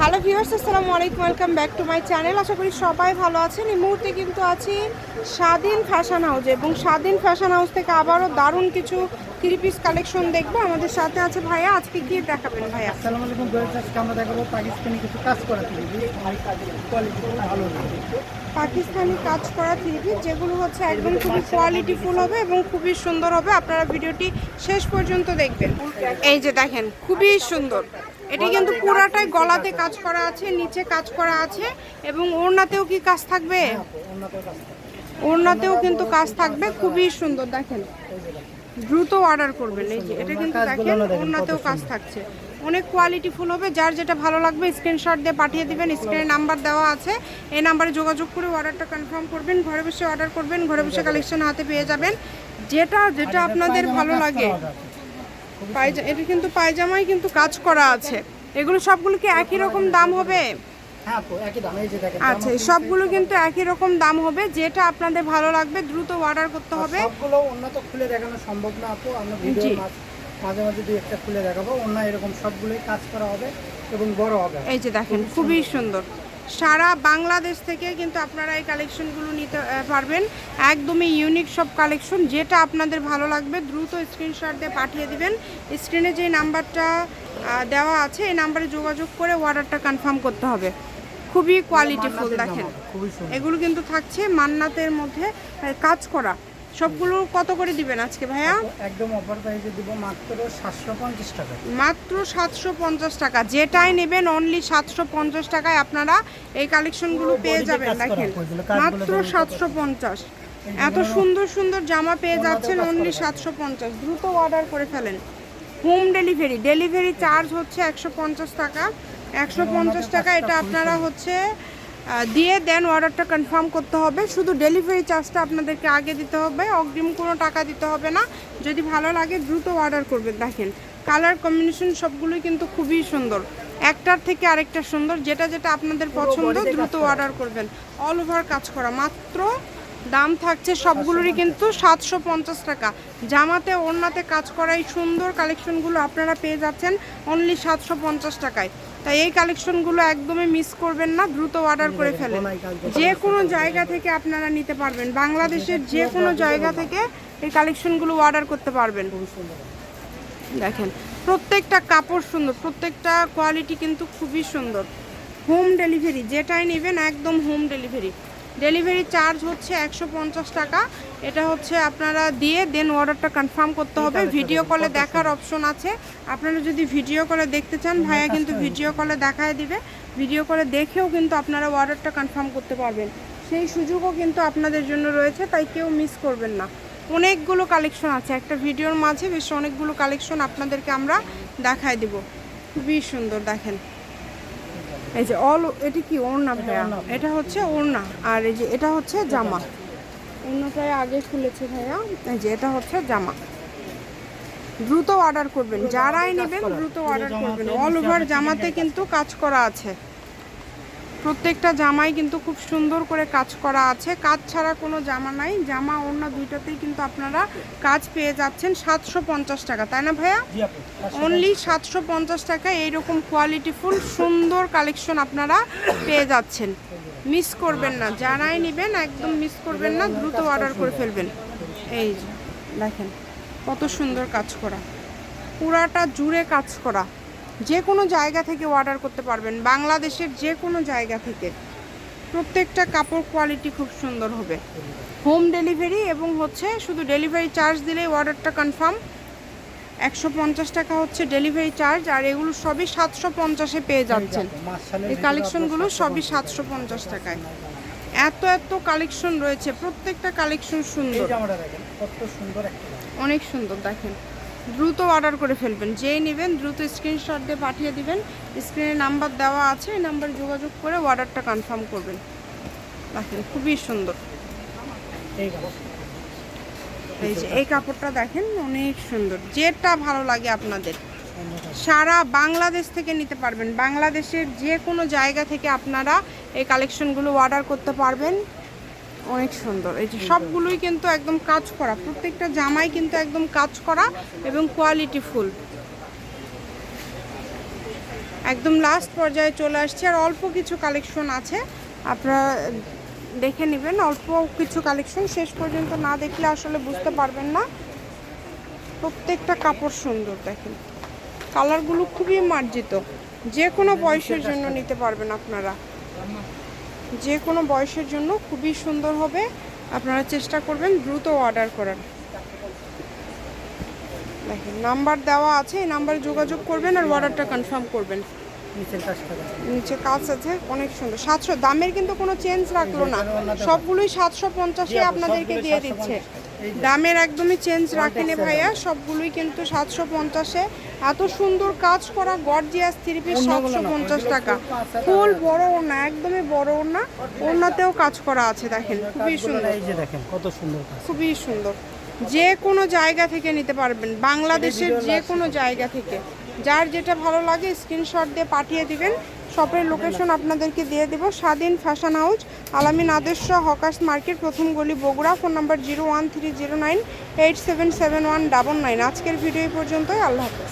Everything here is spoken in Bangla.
হ্যালো ভিউয়ার্স, আসসালামু আলাইকুম, welcome back to my channel. আশা করি সবাই ভালো আছেন। এই মুহূর্তে কিন্তু আছি স্বাধীন ফ্যাশন হাউসে, এবং স্বাধীন ফ্যাশন হাউস থেকে আবারও দারুণ কিছু থ্রি পিস কালেকশন দেখবো। আমাদের সাথে আছে ভাইয়া। আজকে কি দেখাবেন ভাইয়া? আসসালামু আলাইকুম ভিউয়ার্স, আজকে আমরা দেখাবো পাকিস্তানি কিছু কাজ করা থ্রি পিস। কোয়ালিটি ভালো লাগে, পাকিস্তানি কাজ করা থ্রি পিস, যেগুলো হচ্ছে একদম খুবই কোয়ালিটিফুল হবে এবং খুবই সুন্দর হবে। আপনারা ভিডিওটি শেষ পর্যন্ত দেখবেন। এই যে দেখেন, খুবই সুন্দর। এটি কিন্তু পুরাটাই গলাতে কাজ করা আছে, নিচে কাজ করা আছে, এবং ওড়নাতেও কি কাজ থাকবে? ওড়নাতেও কিন্তু কাজ থাকবে। খুবই সুন্দর, দেখেন। দ্রুত অর্ডার করবেন। এই যে এটা কিন্তু দেখেন, ওড়নাতেও কাজ থাকছে। অনেক কোয়ালিটিফুল হবে। যার যেটা ভালো লাগবে স্ক্রিনশট দিয়ে পাঠিয়ে দিবেন। স্ক্রিনে নাম্বার দেওয়া আছে, এই নাম্বারে যোগাযোগ করে অর্ডারটা কনফার্ম করবেন। ঘরে বসে অর্ডার করবেন, ঘরে বসে কালেকশন হাতে পেয়ে যাবেন। যেটা যেটা আপনাদের ভালো লাগে। এটা কিন্তু পায়জামায় কিন্তু কাজ করা আছে। এগুলো সবগুলো কি একই রকম দাম হবে? হ্যাঁ আপু, একই দাম। এই যে দেখেন, আচ্ছা, সবগুলো কিন্তু একই রকম দাম হবে। যেটা আপনাদের ভালো লাগবে দ্রুত অর্ডার করতে হবে। সবগুলো উন্নত খুলে দেখানো সম্ভব না আপু, আমরা ভিডিও মাঝে মাঝে দুই একটা খুলে দেখাবো। অন্য এরকম সবগুলোই কাজ করা হবে এবং বড় হবে। এই যে দেখেন, খুবই সুন্দর। সারা বাংলাদেশ থেকে কিন্তু আপনারা এই কালেকশনগুলো নিতে পারবেন। একদমই ইউনিক সব কালেকশন। যেটা আপনাদের ভালো লাগবে দ্রুত স্ক্রিনশট দিয়ে পাঠিয়ে দিবেন। স্ক্রিনে যে নাম্বারটা দেওয়া আছে, এই নাম্বারে যোগাযোগ করে অর্ডারটা কনফার্ম করতে হবে। খুবই কোয়ালিটিফুল দেখেন। এগুলো কিন্তু থাকছে মান্নাতের মধ্যে কাজ করা। সবগুলো কত করে দিবেন আজকে ভাইয়া? একদম অফার প্রাইসে দিব, মাত্র 750 টাকা। মাত্র 750 টাকা। যেটাই নেবেন অনলি 750 টাকায় আপনারা এই কালেকশনগুলো পেয়ে যাবেন। দেখেন, মাত্র 750। এত সুন্দর সুন্দর জামা পেয়ে যাচ্ছেন অনলি 750। দ্রুত অর্ডার করে ফেলেন। হোম ডেলিভারি চার্জ হচ্ছে 150 টাকা। 150 টাকা এটা আপনারা হচ্ছে দিয়ে দেন, অর্ডারটা কনফার্ম করতে হবে। শুধু ডেলিভারি চার্জটা আপনাদেরকে আগে দিতে হবে, অগ্রিম কোনো টাকা দিতে হবে না। যদি ভালো লাগে দ্রুত অর্ডার করবেন। দেখেন, কালার কম্বিনেশন সবগুলোই কিন্তু খুবই সুন্দর, একটার থেকে আরেকটা সুন্দর। যেটা যেটা আপনাদের পছন্দ দ্রুত অর্ডার করবেন। অল ওভার কাজ করা। মাত্র দাম থাকছে সবগুলোরই কিন্তু 750 টাকা। জামাতে ওড়নাতে কাজ করা এই সুন্দর কালেকশনগুলো আপনারা পেয়ে যাচ্ছেন অনলি 750 টাকায়। তাই এই কালেকশনগুলো একদমই মিস করবেন না, দ্রুত অর্ডার করে ফেলেন। যে কোনো জায়গা থেকে আপনারা নিতে পারবেন, বাংলাদেশের যে কোনো জায়গা থেকে এই কালেকশনগুলো অর্ডার করতে পারবেন। দেখেন, প্রত্যেকটা কাপড় সুন্দর, প্রত্যেকটা কোয়ালিটি কিন্তু খুবই সুন্দর। হোম ডেলিভারি, যেটাই নেবেন একদম হোম ডেলিভারি চার্জ হচ্ছে 150 টাকা। এটা হচ্ছে আপনারা দিয়ে দেন অর্ডারটা কনফার্ম করতে হবে। ভিডিও কলে দেখার অপশন আছে। আপনারা যদি ভিডিও কলে দেখতে চান, ভাইয়া কিন্তু ভিডিও কলে দেখায় দিবে। ভিডিও কলে দেখেও কিন্তু আপনারা অর্ডারটা কনফার্ম করতে পারবেন। সেই সুযোগও কিন্তু আপনাদের জন্য রয়েছে, তাই কেউ মিস করবেন না। অনেকগুলো কালেকশন আছে একটা ভিডিওর মাঝে, বেশ অনেকগুলো কালেকশন আপনাদেরকে আমরা দেখায় দিব। খুবই সুন্দর। দেখেন, এই যে এটি কি ওড়না ভাইয়া? এটা হচ্ছে ওড়না, আর এই যে এটা হচ্ছে জামা। ওড়নাটাই আগে খুলেছে ভাইয়া। এই যে এটা হচ্ছে জামা। দ্রুত অর্ডার করবেন, যারাই নেবেন দ্রুত অর্ডার করবেন। অল ওভার জামাতে কিন্তু কাজ করা আছে। প্রত্যেকটা জামাই কিন্তু খুব সুন্দর করে কাজ করা আছে। কাজ ছাড়া কোনো জামা নাই। জামা ওড়না দুইটাতেই কিন্তু আপনারা কাজ পেয়ে যাচ্ছেন 750 টাকা, তাই না ভাইয়া? অনলি 750 টাকা এইরকম কোয়ালিটিফুল সুন্দর কালেকশন আপনারা পেয়ে যাচ্ছেন। মিস করবেন না, যারাই নেবেন একদম মিস করবেন না, দ্রুত অর্ডার করে ফেলবেন। এই যে দেখেন, কত সুন্দর কাজ করা, পুরাটা জুড়ে কাজ করা। যে কোনো জায়গা থেকে অর্ডার করতে পারবেন, বাংলাদেশের যে কোনো জায়গা থেকে। প্রত্যেকটা কাপড় কোয়ালিটি খুব সুন্দর হবে। হোম ডেলিভারি এবং হচ্ছে শুধু ডেলিভারি চার্জ দিলেই অর্ডারটা কনফার্ম। 150 টাকা হচ্ছে ডেলিভারি চার্জ, আর এগুলো সবই 750-এ পেয়ে যাচ্ছেন। এই কালেকশনগুলো সবই 750 টাকায়। এত এত কালেকশন রয়েছে, প্রত্যেকটা কালেকশন সুন্দর, অনেক সুন্দর। দেখেন, দ্রুত অর্ডার করে ফেলবেন। যেই নেবেন দ্রুত স্ক্রিনশট দিয়ে পাঠিয়ে দিবেন। স্ক্রিনে নাম্বার দেওয়া আছে, এই নাম্বারে যোগাযোগ করে অর্ডারটা কনফার্ম করবেন। দেখেন, খুবই সুন্দর। এই যে এই কাপড়টা দেখেন, অনেক সুন্দর। যেটা ভালো লাগে আপনাদের সারা বাংলাদেশ থেকে নিতে পারবেন। বাংলাদেশের যে কোনো জায়গা থেকে আপনারা এই কালেকশনগুলো অর্ডার করতে পারবেন। অনেক সুন্দর। এই যে সবগুলোই কিন্তু একদম কাজ করা, প্রত্যেকটা জামাই কিন্তু একদম কাজ করা এবং কোয়ালিটি ফুল। একদম লাস্ট পর্যায়ে চলে আসছে, আর অল্প কিছু কালেকশন আছে, আপনারা দেখে নেবেন। অল্প কিছু কালেকশন, শেষ পর্যন্ত না দেখলে আসলে বুঝতে পারবেন না। প্রত্যেকটা কাপড় সুন্দর, দেখেন কালারগুলো খুবই মার্জিত, যে কোনো বয়সের জন্য নিতে পারবেন আপনারা, যে কোনো বয়সের জন্য খুবই সুন্দর হবে। আপনারা চেষ্টা করবেন দ্রুত অর্ডার করার। দেখেন নাম্বার দেওয়া আছে, এই নাম্বারে যোগাযোগ করবেন আর অর্ডারটা কনফার্ম করবেন। নিচের কাজটা দেখেন। নিচে কাজ আছে অনেক সুন্দর। 700, দামের কিন্তু কোনো চেঞ্জ রাখলো না, সবগুলোই 750-এ আপনাদেরকে দিয়ে দিচ্ছে। দামের একদমই চেঞ্জ রাখেনি ভাইয়া, সবগুলোই কিন্তু 750-এ। এত সুন্দর কাজ করা গর্জিয়াস থ্রি পিস 750 টাকা। ফুল বড় ওড়না, একদমই বড় ওড়না, ওড়নাতেও কাজ করা আছে, দেখেন খুবই সুন্দর, এই যে দেখেন কত সুন্দর কাজ। খুবই সুন্দর। যে কোনো জায়গা থেকে নিতে পারবেন, বাংলাদেশের যে কোনো জায়গা থেকে। যার যেটা ভালো লাগে স্ক্রিনশট দিয়ে পাঠিয়ে দিবেন। শপের লোকেশন আপনাদেরকে দিয়ে দেব, স্বাধীন ফ্যাশন হাউস, আলামিন আদর্শ হকার্স মার্কেট, প্রথম গলি, বগুড়া। Phone number 01309877199। আজকের ভিডিও এই পর্যন্তই, আল্লাহ হাফেজ।